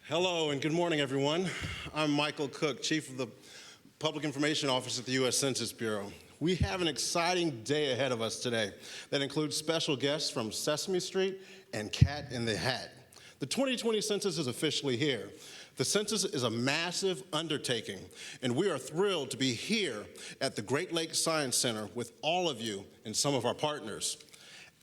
Hello and good morning, everyone. I'm Michael Cook, Chief of the Public Information Office at the U.S. Census Bureau. We have an exciting day ahead of us today that includes special guests from Sesame Street and Cat in the Hat. The 2020 census is officially here. The census is a massive undertaking, and we are thrilled to be here at the Great Lakes Science Center with all of you and some of our partners.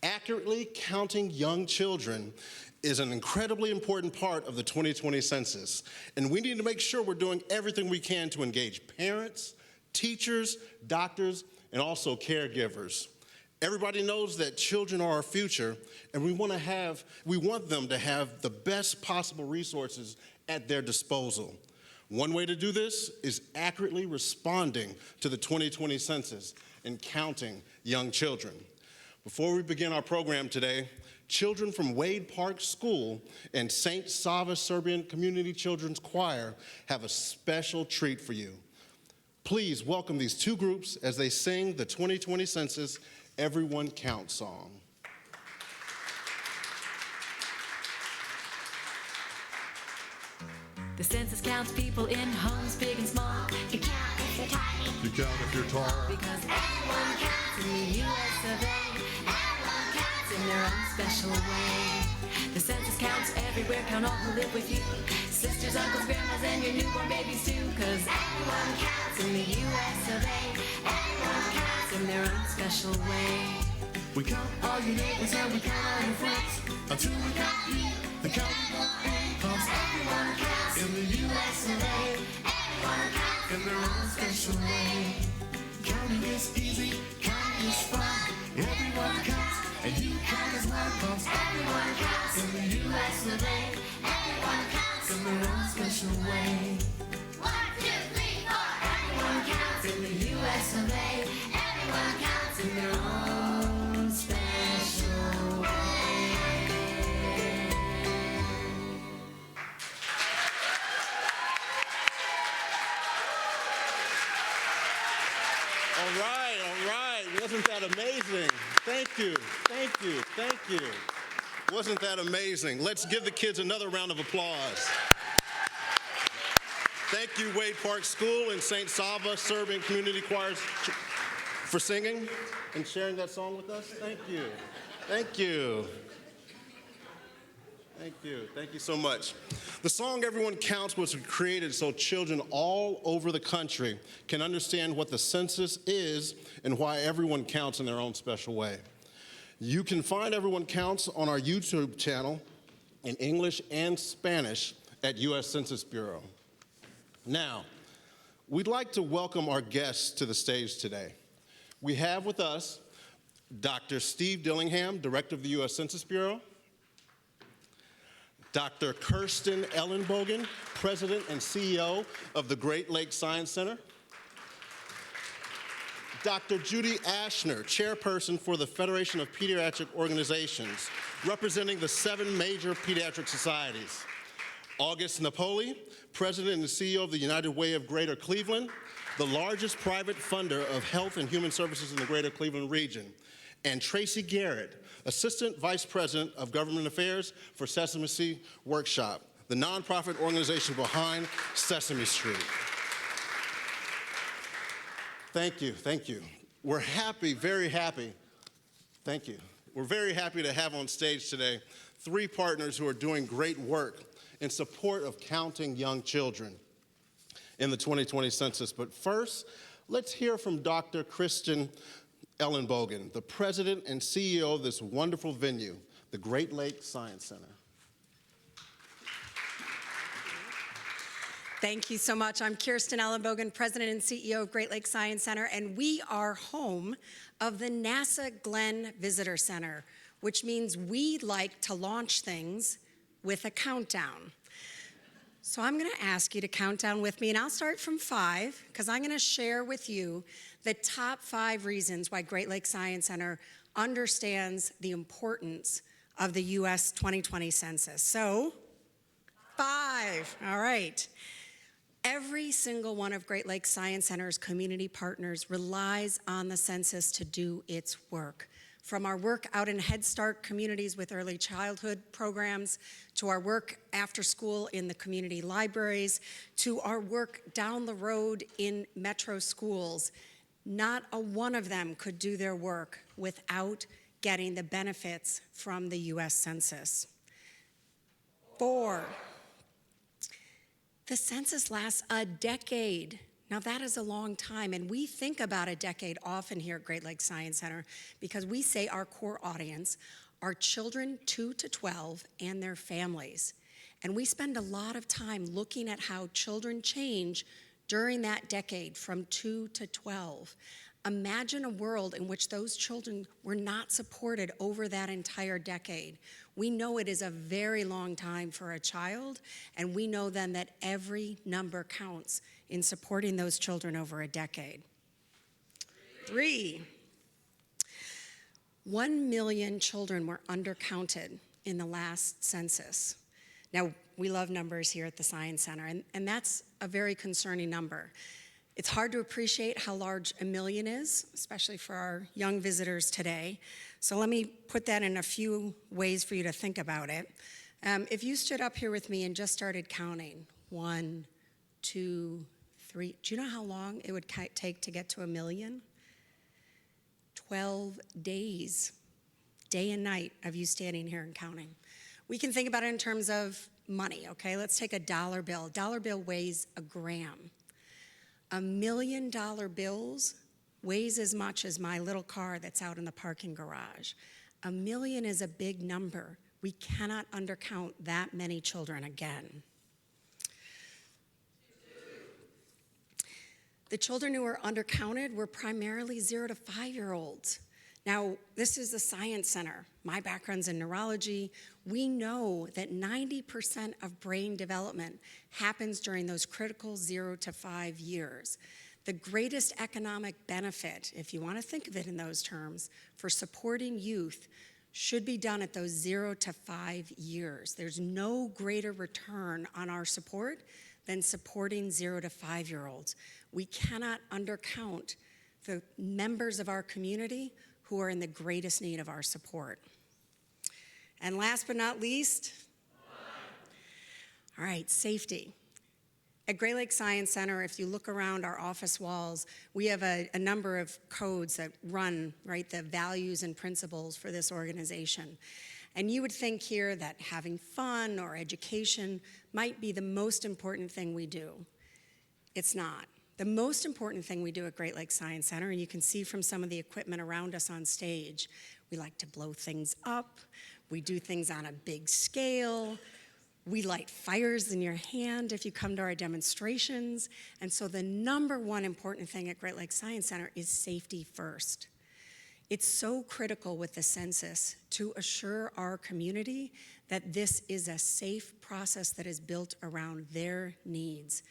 Accurately counting young children is an incredibly important part of the 2020 census, and we need to make sure we're doing everything we can to engage parents, teachers, doctors, and also caregivers. Everybody knows that children are our future, and we want them to have the best possible resources at their disposal. One way to do this is accurately responding to the 2020 census and counting young children. Before we begin our program today, children from Wade Park School and St. Sava Serbian Community Children's Choir have a special treat for you. Please welcome these two groups as they sing the 2020 Census Everyone Counts song. The census counts people in homes big and small. You count if you're tiny. You count if you're tall. Because everyone counts in the U.S. of A. Everyone counts in their own special way. The census counts everywhere, count all who live with you. Sisters, uncles, grandmas, and your newborn babies too. Cause everyone counts in the U.S. of A. Everyone counts in their own special way. We count all your neighbors and we count all your friends. Until we count you, the counting won't end. Cause everyone counts in the U.S. of A. Everyone counts in their own special way. Counting is easy, counting is fun. Everyone counts, and you count as well. Cause everyone counts in the U.S. of A. Everyone counts in their own special way. 1, 2, 3, 4. Everyone counts in the U.S. of A. Everyone counts in their own special way. All right. Wasn't that amazing? Thank you. Wasn't that amazing? Let's give the kids another round of applause. Thank you, Wade Park School and St. Sava Serbian Community Choirs for singing and sharing that song with us. Thank you so much. The song Everyone Counts was created so children all over the country can understand what the census is and why everyone counts in their own special way. You can find Everyone Counts on our YouTube channel in English and Spanish at U.S. Census Bureau. Now, we'd like to welcome our guests to the stage today. We have with us Dr. Steve Dillingham, Director of the U.S. Census Bureau, Dr. Kirsten Ellenbogen, President and CEO of the Great Lakes Science Center, Dr. Judy Ashner, Chairperson for the Federation of Pediatric Organizations, representing the 7 major pediatric societies, August Napoli, President and CEO of the United Way of Greater Cleveland, the largest private funder of health and human services in the Greater Cleveland region, and Tracey Garrett, Assistant Vice President of Government Affairs for Sesame Street Workshop, the nonprofit organization behind Sesame Street. Thank you. We're very happy to have on stage today 3 partners who are doing great work in support of counting young children in the 2020 census. But first, let's hear from Dr. Kirsten Ellenbogen, the president and CEO of this wonderful venue, the Great Lakes Science Center. Thank you so much. I'm Kirsten Ellenbogen, President and CEO of Great Lakes Science Center, and we are home of the NASA Glenn Visitor Center, which means we like to launch things with a countdown. So I'm going to ask you to count down with me, and I'll start from 5, because I'm going to share with you the top 5 reasons why Great Lakes Science Center understands the importance of the U.S. 2020 census. So, 5. All right. Every single one of Great Lakes Science Center's community partners relies on the census to do its work. From our work out in Head Start communities with early childhood programs, to our work after school in the community libraries, to our work down the road in metro schools, not a one of them could do their work without getting the benefits from the U.S. Census. 4, the census lasts a decade. Now that is a long time, and we think about a decade often here at Great Lakes Science Center because we say our core audience are children 2 to 12 and their families. And we spend a lot of time looking at how children change during that decade from 2 to 12. Imagine a world in which those children were not supported over that entire decade. We know it is a very long time for a child, and we know then that every number counts in supporting those children over a decade. 3, 1 million children were undercounted in the last census. Now, we love numbers here at the Science Center, and that's a very concerning number. It's hard to appreciate how large a million is, especially for our young visitors today. So let me put that in a few ways for you to think about it. If you stood up here with me and just started counting, 1, 2, 3, do you know how long it would take to get to a million? 12 days, day and night of you standing here and counting. We can think about it in terms of money, okay? Let's take a dollar bill. Dollar bill weighs a gram. $1 million bills weighs as much as my little car that's out in the parking garage. 1 million is a big number. We cannot undercount that many children again. The children who were undercounted were primarily 0 to 5-year-olds. Now, this is the Science Center. My background's in neurology. We know that 90% of brain development happens during those critical 0 to 5 years. The greatest economic benefit, if you want to think of it in those terms, for supporting youth should be done at those 0 to 5 years. There's no greater return on our support than supporting 0 to 5-year-olds. We cannot undercount the members of our community who are in the greatest need of our support. And last but not least, all right, safety. At Great Lakes Science Center, if you look around our office walls, we have a number of codes that run, right, the values and principles for this organization. And you would think here that having fun or education might be the most important thing we do. It's not. The most important thing we do at Great Lakes Science Center, and you can see from some of the equipment around us on stage, we like to blow things up, we do things on a big scale, we light fires in your hand if you come to our demonstrations, and so the number one important thing at Great Lakes Science Center is safety first. It's so critical with the census to assure our community that this is a safe process that is built around their needs.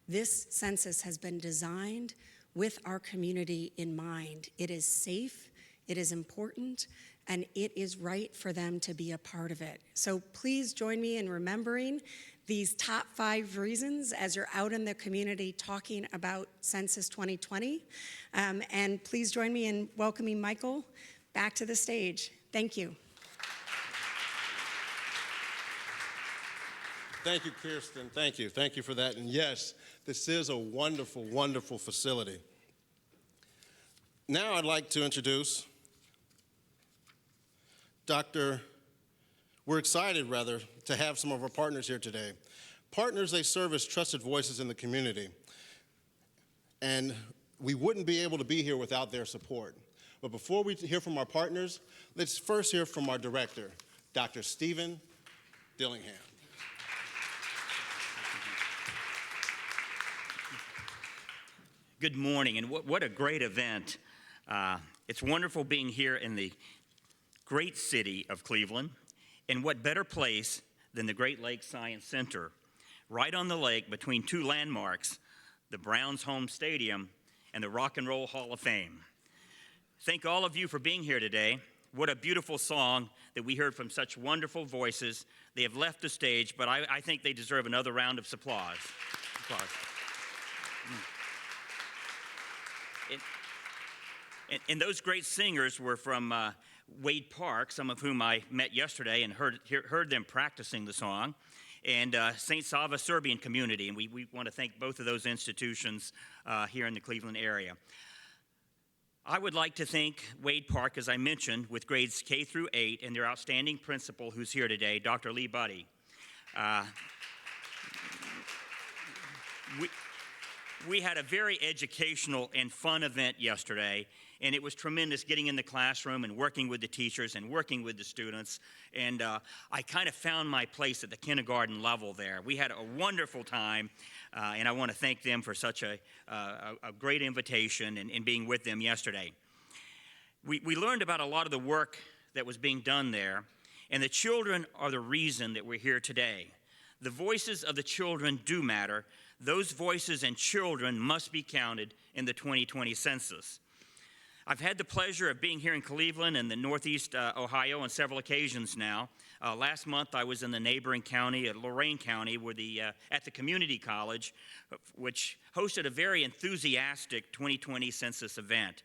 This census has been designed with our community in mind. It is safe, it is important, and it is right for them to be a part of it. So please join me in remembering these top 5 reasons as you're out in the community talking about Census 2020. And please join me in welcoming Michael back to the stage. Thank you. Thank you, Kirsten. Thank you. Thank you for that. And yes, this is a wonderful, wonderful facility. Now I'd like to introduce we're excited, to have some of our partners here today. Partners, they serve as trusted voices in the community. And we wouldn't be able to be here without their support. But before we hear from our partners, let's first hear from our director, Dr. Stephen Dillingham. Good morning, and what a great event. It's wonderful being here in the great city of Cleveland. And what better place than the Great Lakes Science Center, right on the lake between 2 landmarks, the Browns home stadium and the Rock and Roll Hall of Fame. Thank all of you for being here today. What a beautiful song that we heard from such wonderful voices. They have left the stage, but I think they deserve another round of applause. And those great singers were from Wade Park, some of whom I met yesterday and heard them practicing the song, and St. Sava Serbian community, and we want to thank both of those institutions here in the Cleveland area. I would like to thank Wade Park, as I mentioned, with grades K through 8, and their outstanding principal who's here today, Dr. Lee Buddy. We had a very educational and fun event yesterday, and it was tremendous getting in the classroom and working with the teachers and working with the students. And I kind of found my place at the kindergarten level there. We had a wonderful time, and I want to thank them for such a great invitation and being with them yesterday. We learned about a lot of the work that was being done there, and the children are the reason that we're here today. The voices of the children do matter. Those voices and children must be counted in the 2020 census. I've had the pleasure of being here in Cleveland and the Northeast Ohio on several occasions now. Last month I was in the neighboring county, Lorain County, where at the community college, which hosted a very enthusiastic 2020 census event.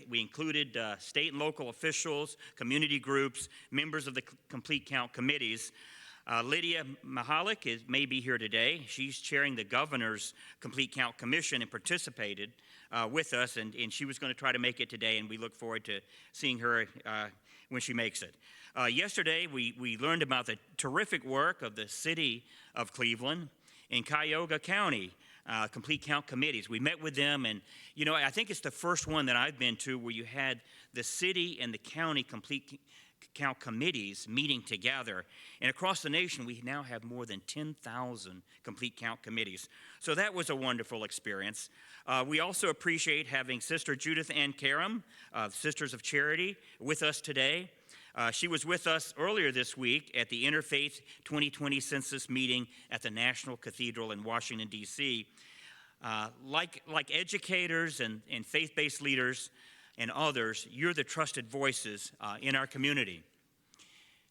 We included state and local officials, community groups, members of the Complete Count committees. Lydia Mahalik may be here today. She's chairing the governor's Complete Count Commission and participated with us, and she was going to try to make it today, and we look forward to seeing her when she makes it. Yesterday, we learned about the terrific work of the city of Cleveland and Cuyahoga County Complete Count committees. We met with them, and I think it's the first one that I've been to where you had the city and the county Complete Count committees meeting together. And across the nation, we now have more than 10,000 Complete Count committees. So that was a wonderful experience. We also appreciate having Sister Judith Ann Karam, Sisters of Charity, with us today. She was with us earlier this week at the Interfaith 2020 Census meeting at the National Cathedral in Washington, D.C. Like educators and faith-based leaders and others, you're the trusted voices in our community.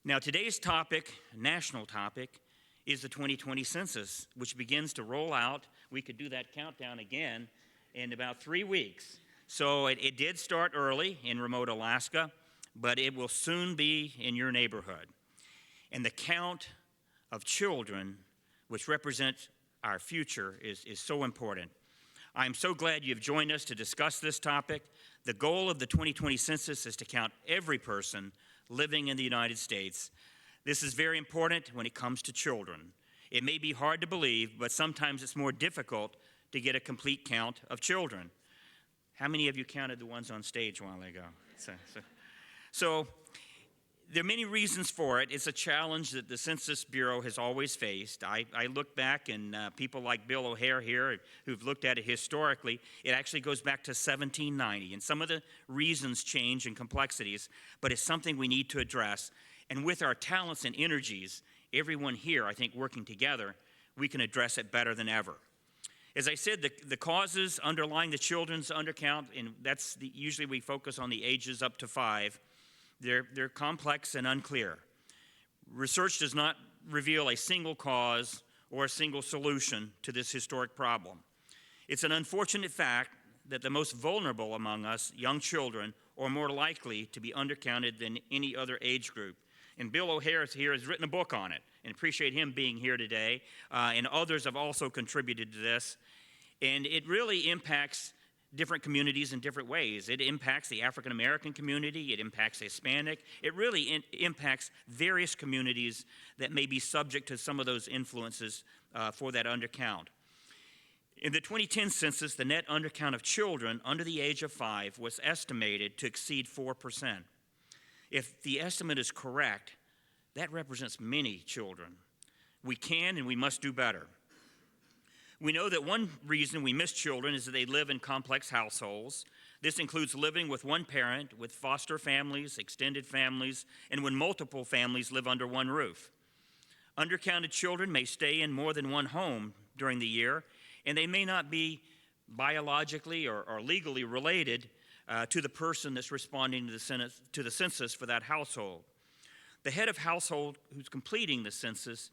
Now, today's topic, national topic, is the 2020 census, which begins to roll out. We could do that countdown again in about 3 weeks. So it did start early in remote Alaska, but it will soon be in your neighborhood. And the count of children, which represent our future, is so important. I'm so glad you've joined us to discuss this topic. The goal of the 2020 census is to count every person living in the United States. This is very important when it comes to children. It may be hard to believe, but sometimes it's more difficult to get a complete count of children. How many of you counted the ones on stage a while ago? So there are many reasons for it. It's a challenge that the Census Bureau has always faced. I look back, and people like Bill O'Hare here who've looked at it historically, it actually goes back to 1790. And some of the reasons change and complexities, but it's something we need to address. And with our talents and energies, everyone here, I think, working together, we can address it better than ever. As I said, the causes underlying the children's undercount, and usually we focus on the ages up to 5, they're complex and unclear. Research does not reveal a single cause or a single solution to this historic problem. It's an unfortunate fact that the most vulnerable among us, young children, are more likely to be undercounted than any other age group. And Bill O'Hare here has written a book on it, and appreciate him being here today. And others have also contributed to this. And it really impacts different communities in different ways. It impacts the African American community, it impacts Hispanic, it really impacts various communities that may be subject to some of those influences for that undercount. In the 2010 census, the net undercount of children under the age of 5 was estimated to exceed 4%. If the estimate is correct, that represents many children. We can and we must do better. We know that one reason we miss children is that they live in complex households. This includes living with one parent, with foster families, extended families, and when multiple families live under one roof. Undercounted children may stay in more than one home during the year, and they may not be biologically or legally related to the person that's responding to the census for that household. The head of household who's completing the census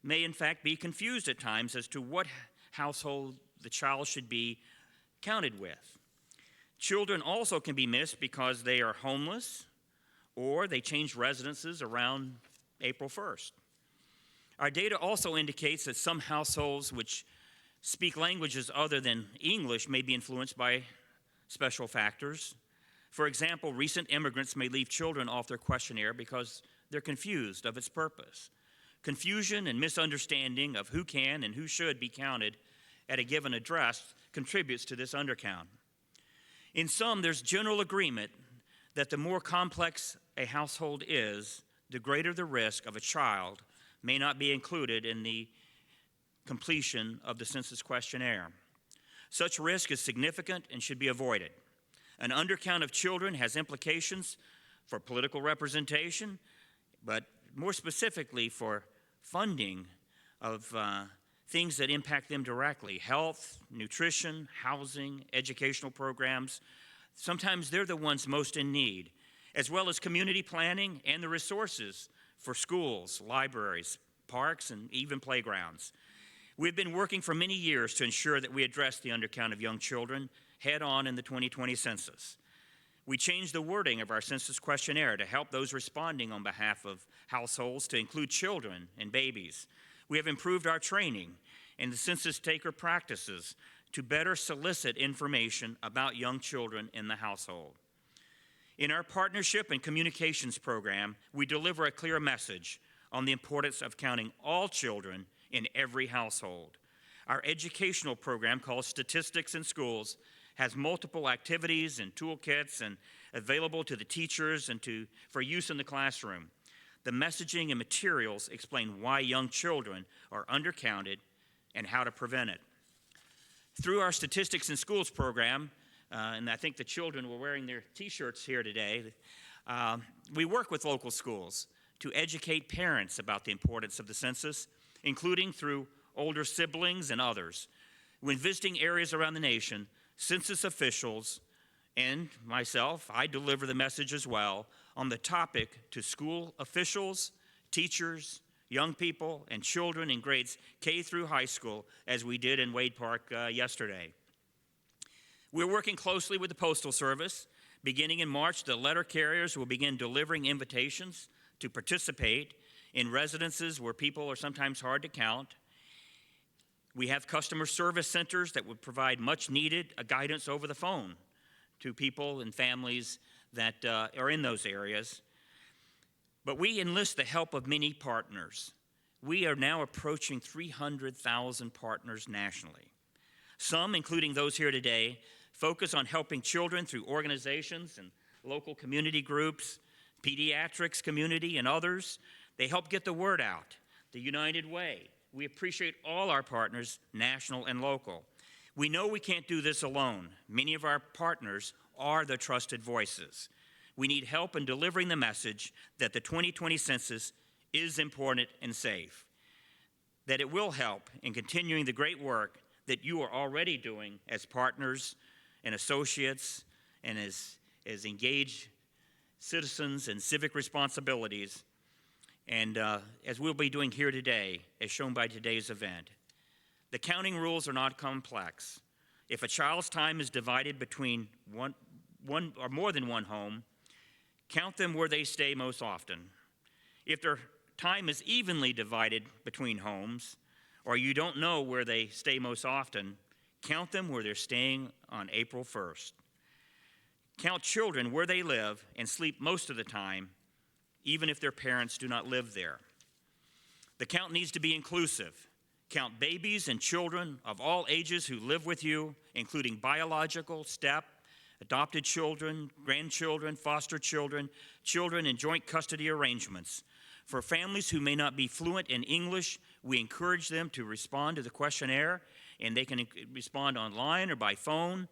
may in fact be confused at times as to what household the child should be counted with. Children also can be missed because they are homeless or they changed residences around April 1st. Our data also indicates that some households which speak languages other than English may be influenced by special factors. For example, recent immigrants may leave children off their questionnaire because they're confused of its purpose. Confusion and misunderstanding of who can and who should be counted at a given address contributes to this undercount. In sum, there's general agreement that the more complex a household is, the greater the risk of a child may not be included in the completion of the census questionnaire. Such risk is significant and should be avoided. An undercount of children has implications for political representation, but more specifically for funding of things that impact them directly: health, nutrition, housing, educational programs. Sometimes they're the ones most in need, as well as community planning and the resources for schools, libraries, parks, and even playgrounds. We've been working for many years to ensure that we address the undercount of young children head on in the 2020 census. We changed the wording of our census questionnaire to help those responding on behalf of households to include children and babies. We have improved our training and the census taker practices to better solicit information about young children in the household. In our partnership and communications program, we deliver a clear message on the importance of counting all children in every household. Our educational program, called Statistics in Schools, has multiple activities and toolkits and available to the teachers and for use in the classroom. The messaging and materials explain why young children are undercounted and how to prevent it. Through our Statistics in Schools program, and I think the children were wearing their t-shirts here today, we work with local schools to educate parents about the importance of the census, including through older siblings and others. When visiting areas around the nation, census officials and myself, I deliver the message as well on the topic to school officials, teachers, young people, and children in grades K through high school, as we did in Wade Park yesterday. We're working closely with the Postal Service. Beginning in March, the letter carriers will begin delivering invitations to participate in residences where people are sometimes hard to count. We have customer service centers that would provide much needed guidance over the phone to people and families that are in those areas. But we enlist the help of many partners. We are now approaching 300,000 partners nationally. Some, including those here today, focus on helping children through organizations and local community groups, pediatrics community, and others. They help get the word out. The United Way. We appreciate all our partners, national and local. We know we can't do this alone. Many of our partners are the trusted voices. We need help in delivering the message that the 2020 census is important and safe, that it will help in continuing the great work that you are already doing as partners and associates and as engaged citizens and civic responsibilities, and as we'll be doing here today, as shown by today's event. The counting rules are not complex. If a child's time is divided between one or more than one home, count them where they stay most often. If their time is evenly divided between homes, or you don't know where they stay most often, count them where they're staying on April 1st. Count children where they live and sleep most of the time, even if their parents do not live there. The count needs to be inclusive. Count babies and children of all ages who live with you, including biological, step, adopted children, grandchildren, foster children, children in joint custody arrangements. For families who may not be fluent in English, we encourage them to respond to the questionnaire, and they can respond online or by phone.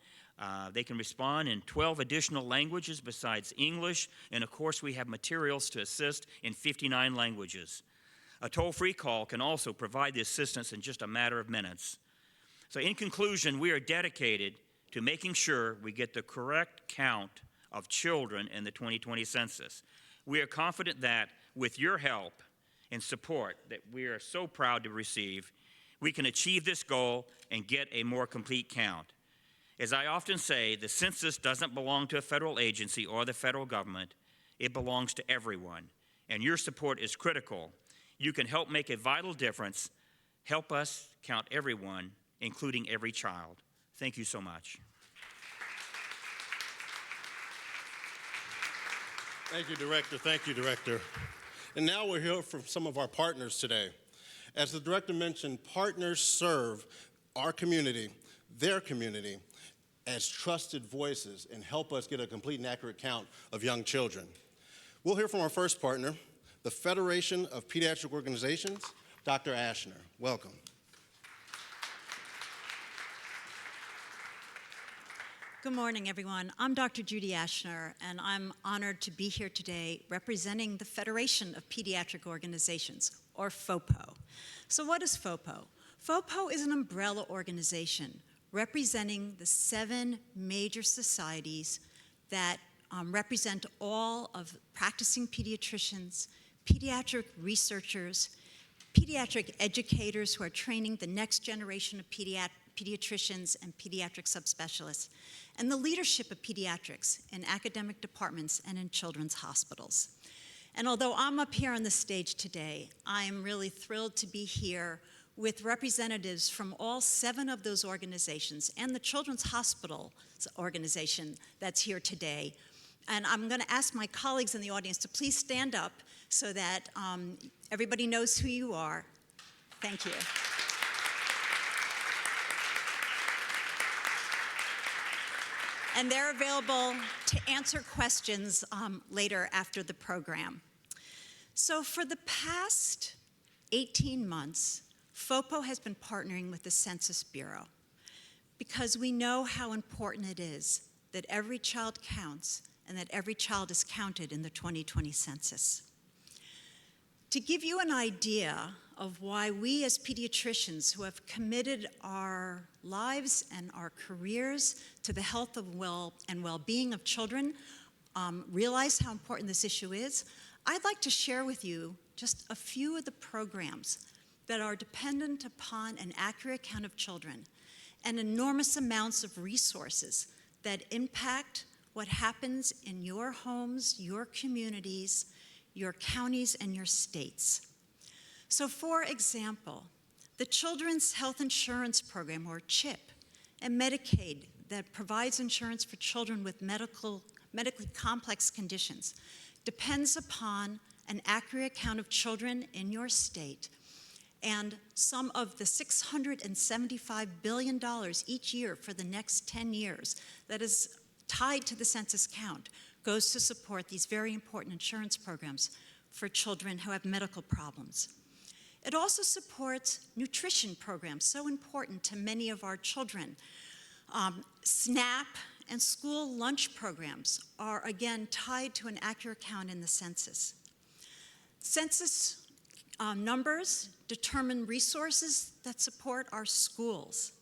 They can respond in 12 additional languages besides English, and of course we have materials to assist in 59 languages. A toll-free call can also provide the assistance in just a matter of minutes. So in conclusion, we are dedicated to making sure we get the correct count of children in the 2020 census. We are confident that with your help and support that we are so proud to receive, we can achieve this goal and get a more complete count. As I often say, the census doesn't belong to a federal agency or the federal government. It belongs to everyone, and your support is critical. You can help make a vital difference. Help us count everyone, including every child. Thank you so much. Thank you, Director. Thank you, Director. And now we'll hear from some of our partners today. As the Director mentioned, partners serve our community, their community, as trusted voices and help us get a complete and accurate count of young children. We'll hear from our first partner, the Federation of Pediatric Organizations, Dr. Ashner. Welcome. Good morning, everyone. I'm Dr. Judy Ashner, and I'm honored to be here today representing the Federation of Pediatric Organizations, or FOPO. So what is FOPO? FOPO is an umbrella organization representing the 7 major societies that represent all of practicing pediatricians, pediatric researchers, pediatric educators who are training the next generation of pediatricians and pediatric subspecialists, and the leadership of pediatrics in academic departments and in children's hospitals. And although I'm up here on the stage today, I am really thrilled to be here with representatives from all 7 of those organizations and the Children's Hospital organization that's here today. And I'm going to ask my colleagues in the audience to please stand up so that everybody knows who you are. Thank you. And they're available to answer questions later after the program. So for the past 18 months, FOPO has been partnering with the Census Bureau because we know how important it is that every child counts and that every child is counted in the 2020 census. To give you an idea of why we as pediatricians who have committed our lives and our careers to the health and well-being of children realize how important this issue is, I'd like to share with you just a few of the programs that are dependent upon an accurate count of children and enormous amounts of resources that impact what happens in your homes, your communities, your counties, and your states. So for example, the Children's Health Insurance Program, or CHIP, and Medicaid that provides insurance for children with medically complex conditions depends upon an accurate count of children in your state, and some of the $675 billion each year for the next 10 years that is tied to the census count goes to support these very important insurance programs for children who have medical problems. It also supports nutrition programs, so important to many of our children. SNAP and school lunch programs are, again, tied to an accurate count in the census. Census numbers determine resources that support our schools,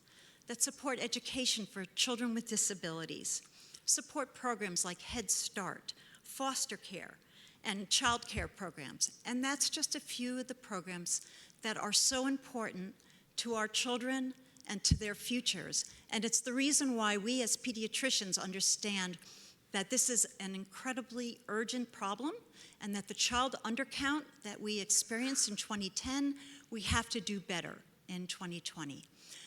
that support education for children with disabilities, support programs like Head Start, foster care, and child care programs. And that's just a few of the programs that are so important to our children and to their futures. And it's the reason why we as pediatricians understand that this is an incredibly urgent problem and that the child undercount that we experienced in 2010, we have to do better in 2020.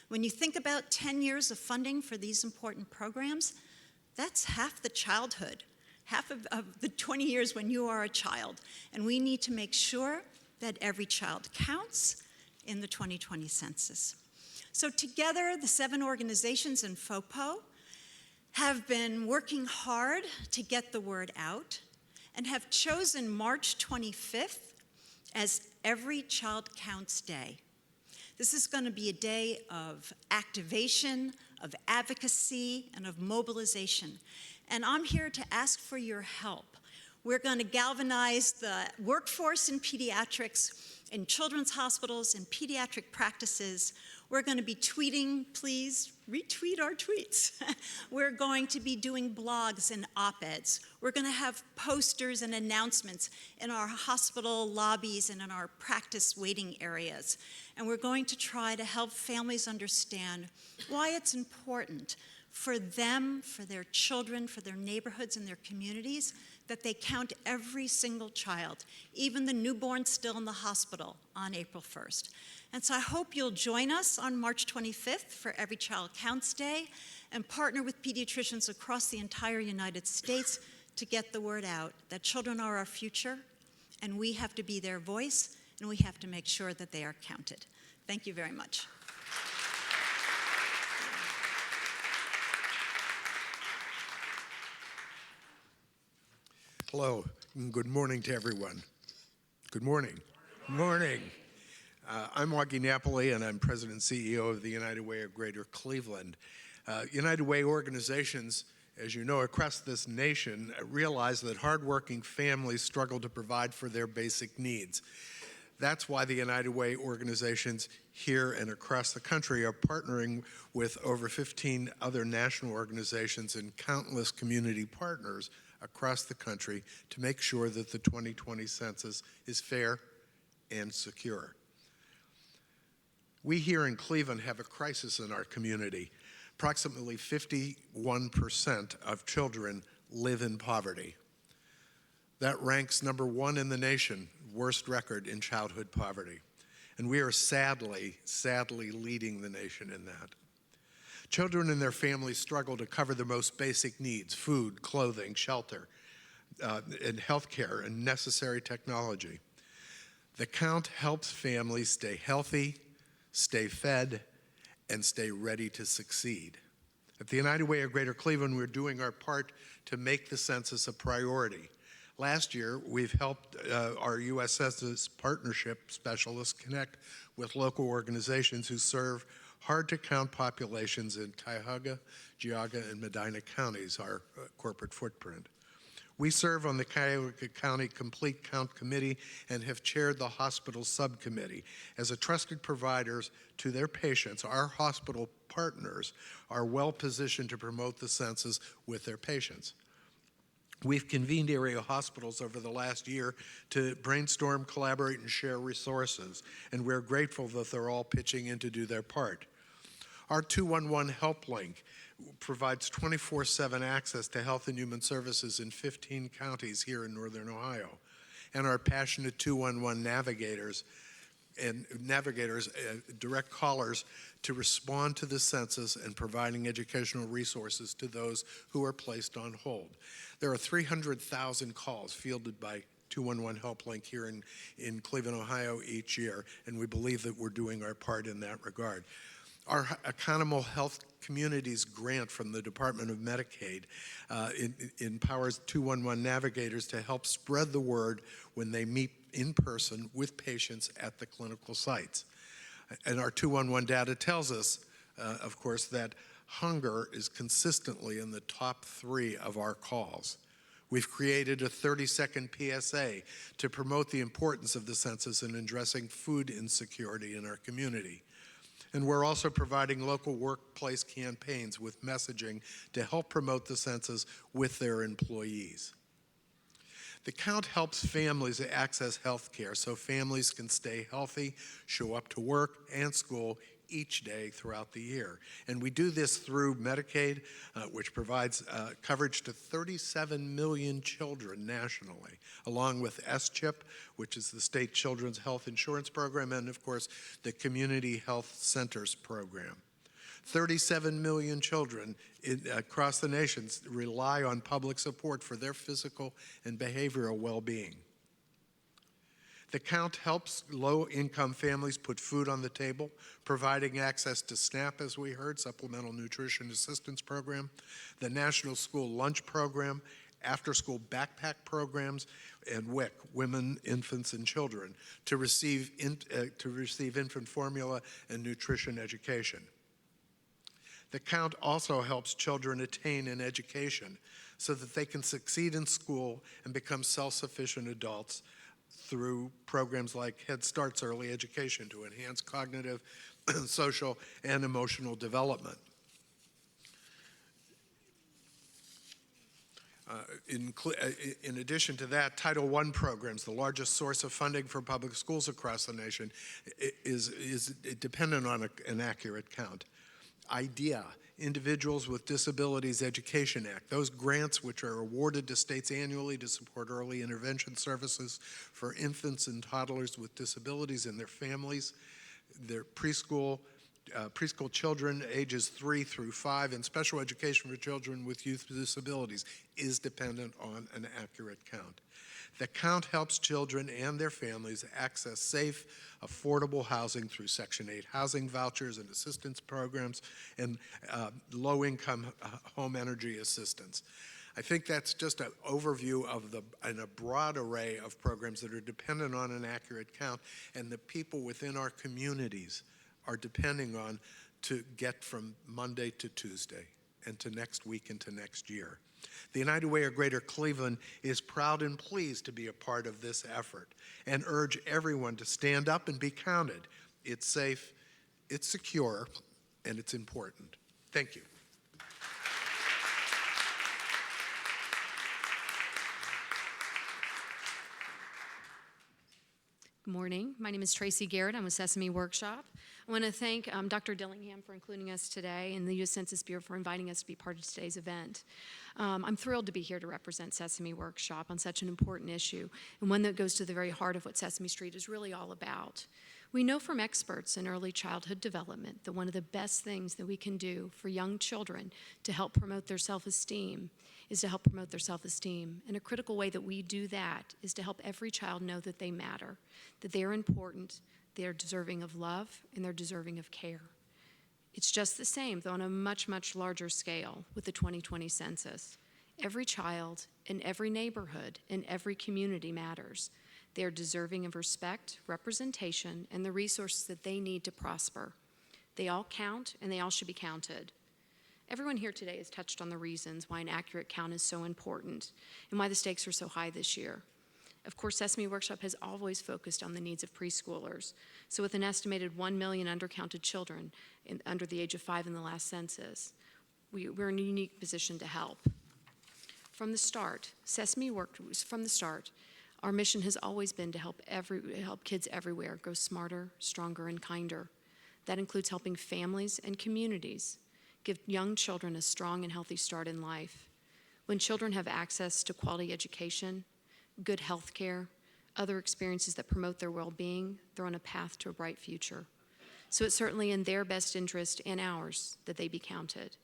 When you think about 10 years of funding for these important programs, that's half the childhood, half of the 20 years when you are a child. And we need to make sure that every child counts in the 2020 census. So together, the 7 organizations in FOPO have been working hard to get the word out and have chosen March 25th as Every Child Counts Day. This is going to be a day of activation, of advocacy, and of mobilization. And I'm here to ask for your help. We're going to galvanize the workforce in pediatrics, in children's hospitals, in pediatric practices. We're going to be tweeting, please retweet our tweets. We're going to be doing blogs and op-eds. We're going to have posters and announcements in our hospital lobbies and in our practice waiting areas. And we're going to try to help families understand why it's important for them, for their children, for their neighborhoods and their communities, that they count every single child, even the newborn still in the hospital, on April 1st. And so I hope you'll join us on March 25th for Every Child Counts Day and partner with pediatricians across the entire United States to get the word out that children are our future, and we have to be their voice, and we have to make sure that they are counted. Thank you very much. Hello, and good morning to everyone. Good morning. Good morning. I'm Augie Napoli, and I'm President and CEO of the United Way of Greater Cleveland. United Way organizations, as you know, across this nation realize that hardworking families struggle to provide for their basic needs. That's why the United Way organizations here and across the country are partnering with over 15 other national organizations and countless community partners across the country to make sure that the 2020 census is fair and secure. We here in Cleveland have a crisis in our community. Approximately 51% of children live in poverty. That ranks #1 in the nation, worst record in childhood poverty. And we are sadly leading the nation in that. Children and their families struggle to cover their most basic needs: food, clothing, shelter, and health care and necessary technology. The count helps families stay healthy, stay fed, and stay ready to succeed. At the United Way of Greater Cleveland, we're doing our part to make the census a priority. Last year, we've helped our U.S. Census Partnership specialists connect with local organizations who serve hard-to-count populations in Cuyahoga, Geauga, and Medina counties, our corporate footprint. We serve on the Cuyahoga County Complete Count Committee and have chaired the hospital subcommittee. As a trusted providers to their patients, our hospital partners are well positioned to promote the census with their patients. We've convened area hospitals over the last year to brainstorm, collaborate, and share resources, and we're grateful that they're all pitching in to do their part. Our 211 Help Link provides 24/7 access to health and human services in 15 counties here in northern Ohio. And our passionate 211 navigators direct callers to respond to the census and providing educational resources to those who are placed on hold. There are 300,000 calls fielded by 211 Help Link here in Cleveland, Ohio each year, and we believe that we're doing our part in that regard. Our Accountable Health Communities grant from the Department of Medicaid empowers 211 navigators to help spread the word when they meet in person with patients at the clinical sites. And our 211 data tells us, of course, that hunger is consistently in the top 3 of our calls. We've created a 30-second PSA to promote the importance of the census in addressing food insecurity in our community. And we're also providing local workplace campaigns with messaging to help promote the census with their employees. The count helps families access health care so families can stay healthy, show up to work and school each day throughout the year. And we do this through Medicaid, which provides coverage to 37 million children nationally, along with SCHIP, which is the State Children's Health Insurance Program, and of course, the Community Health Centers Program. 37 million children across the nation rely on public support for their physical and behavioral well-being. The count helps low-income families put food on the table, providing access to SNAP, as we heard, Supplemental Nutrition Assistance Program, the National School Lunch Program, after-school backpack programs, and WIC, Women, Infants, and Children, to receive infant formula and nutrition education. The count also helps children attain an education so that they can succeed in school and become self-sufficient adults through programs like Head Start's early education to enhance cognitive social, and emotional development. In addition to that, Title I programs, the largest source of funding for public schools across the nation, is dependent on an accurate count. IDEA, Individuals with Disabilities Education Act, those grants which are awarded to states annually to support early intervention services for infants and toddlers with disabilities and their families, their preschool children ages 3 through 5, and special education for children with youth disabilities is dependent on an accurate count. The count helps children and their families access safe, affordable housing through Section 8 housing vouchers and assistance programs and low-income home energy assistance. I think that's just an overview of a broad array of programs that are dependent on an accurate count, and the people within our communities are depending on to get from Monday to Tuesday and to next week and to next year. The United Way of Greater Cleveland is proud and pleased to be a part of this effort and urge everyone to stand up and be counted. It's safe, it's secure, and it's important. Thank you. Good morning. My name is Tracey Garrett. I'm with Sesame Workshop. I want to thank Dr. Dillingham for including us today and the U.S. Census Bureau for inviting us to be part of today's event. I'm thrilled to be here to represent Sesame Workshop on such an important issue and one that goes to the very heart of what Sesame Street is really all about. We know from experts in early childhood development that one of the best things that we can do for young children to help promote their self-esteem is to help promote their self-esteem. And a critical way that we do that is to help every child know that they matter, that they are important, they are deserving of love, and they're deserving of care. It's just the same, though on a much, much larger scale with the 2020 census. Every child in every neighborhood in every community matters. They are deserving of respect, representation, and the resources that they need to prosper. They all count, and they all should be counted. Everyone here today has touched on the reasons why an accurate count is so important and why the stakes are so high this year. Of course, Sesame Workshop has always focused on the needs of preschoolers. So with an estimated 1 million undercounted children under the age of 5 in the last census, we're in a unique position to help. From the start, our mission has always been to help kids everywhere grow smarter, stronger, and kinder. That includes helping families and communities give young children a strong and healthy start in life. When children have access to quality education, good health care, other experiences that promote their well-being, they're on a path to a bright future. So it's certainly in their best interest and ours that they be counted,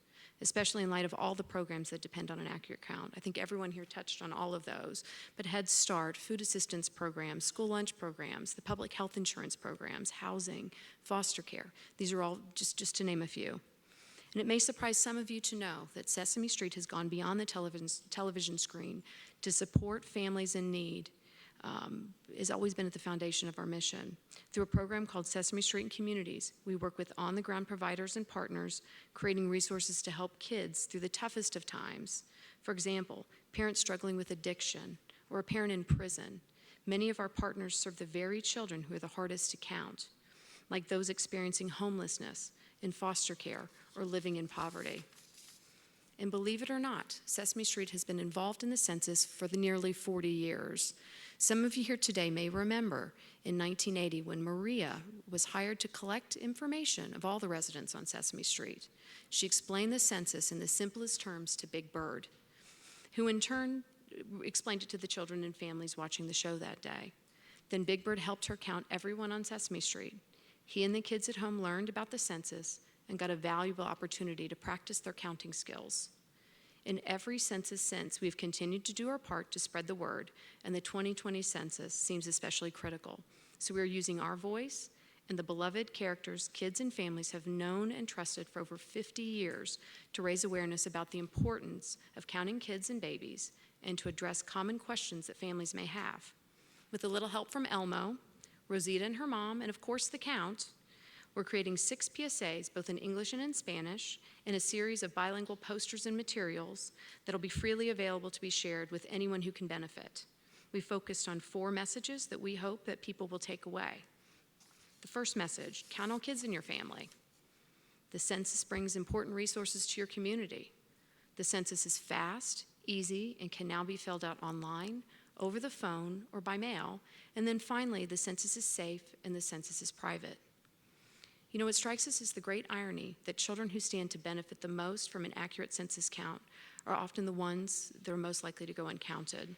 especially in light of all the programs that depend on an accurate count. I think everyone here touched on all of those, but Head Start, food assistance programs, school lunch programs, the public health insurance programs, housing, foster care, these are all just to name a few. And it may surprise some of you to know that Sesame Street has gone beyond the television screen to support families in need. Has always been at the foundation of our mission. Through a program called Sesame Street and Communities, we work with on-the-ground providers and partners, creating resources to help kids through the toughest of times. For example, parents struggling with addiction or a parent in prison. Many of our partners serve the very children who are the hardest to count, like those experiencing homelessness, in foster care, or living in poverty. And believe it or not, Sesame Street has been involved in the census for nearly 40 years. Some of you here today may remember in 1980 when Maria was hired to collect information of all the residents on Sesame Street. She explained the census in the simplest terms to Big Bird, who in turn explained it to the children and families watching the show that day. Then Big Bird helped her count everyone on Sesame Street. He and the kids at home learned about the census and got a valuable opportunity to practice their counting skills. In every census since, we've continued to do our part to spread the word, and the 2020 census seems especially critical. So we are using our voice and the beloved characters kids and families have known and trusted for over 50 years to raise awareness about the importance of counting kids and babies and to address common questions that families may have. With a little help from Elmo, Rosita and her mom, and of course the Count, we're creating 6 PSAs, both in English and in Spanish, and a series of bilingual posters and materials that will be freely available to be shared with anyone who can benefit. We focused on 4 messages that we hope that people will take away. The first message, count on kids in your family. The census brings important resources to your community. The census is fast, easy, and can now be filled out online, over the phone, or by mail. And then finally, the census is safe and the census is private. You know, what strikes us is the great irony that children who stand to benefit the most from an accurate census count are often the ones that are most likely to go uncounted.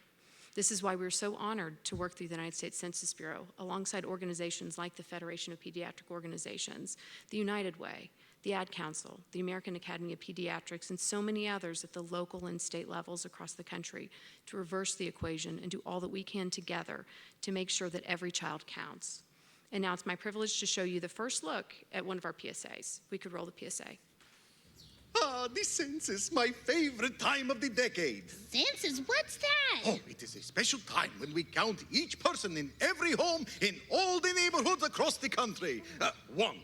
This is why we're so honored to work through the United States Census Bureau alongside organizations like the Federation of Pediatric Organizations, the United Way, the Ad Council, the American Academy of Pediatrics, and so many others at the local and state levels across the country to reverse the equation and do all that we can together to make sure that every child counts. And now it's my privilege to show you the first look at one of our PSAs. We could roll the PSA. Ah, the census, my favorite time of the decade. Census, what's that? Oh, it is a special time when we count each person in every home in all the neighborhoods across the country. One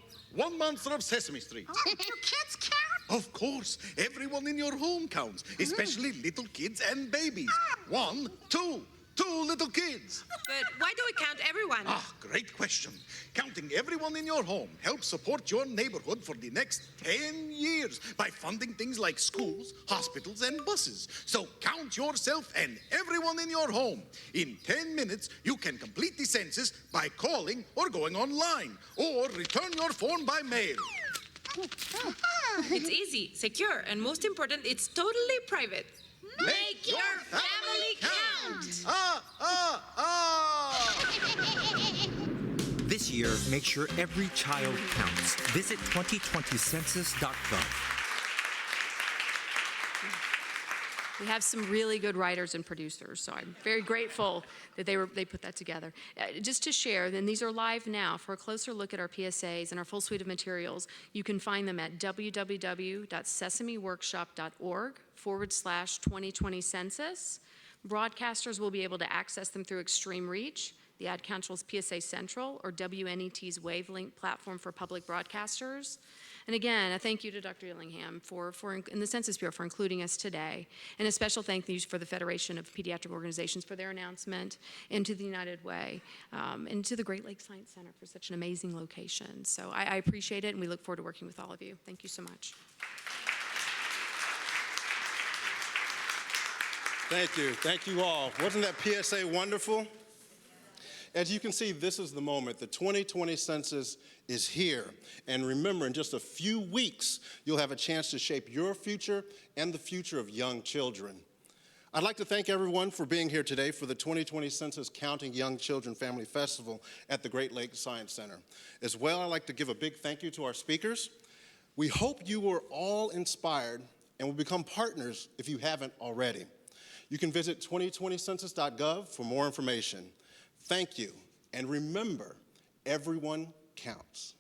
monster of Sesame Street. Oh, do kids count? Of course, everyone in your home counts, especially little kids and babies. 1, 2 little kids. But why do we count everyone? Ah, great question. Counting everyone in your home helps support your neighborhood for the next 10 years by funding things like schools, hospitals, and buses. So count yourself and everyone in your home. In 10 minutes, you can complete the census by calling or going online, or return your form by mail. It's easy, secure, and most important, it's totally private. Make your family count! This year, make sure every child counts. Visit 2020census.gov. We have some really good writers and producers, so I'm very grateful that they put that together. Just to share, then these are live now. For a closer look at our PSAs and our full suite of materials, you can find them at www.sesameworkshop.org/2020 census. Broadcasters will be able to access them through Extreme Reach, the Ad Council's PSA Central, or WNET's Wavelength platform for public broadcasters. And again, a thank you to Dr. Dillingham and the Census Bureau for including us today. And a special thank you for the Federation of Pediatric Organizations for their announcement, and to the United Way, and to the Great Lakes Science Center for such an amazing location. So I appreciate it, and we look forward to working with all of you. Thank you so much. Thank you. Thank you all. Wasn't that PSA wonderful? As you can see, this is the moment. The 2020 census is here. And remember, in just a few weeks, you'll have a chance to shape your future and the future of young children. I'd like to thank everyone for being here today for the 2020 Census Counting Young Children Family Festival at the Great Lakes Science Center. As well, I'd like to give a big thank you to our speakers. We hope you were all inspired and will become partners if you haven't already. You can visit 2020census.gov for more information. Thank you, and remember, everyone counts.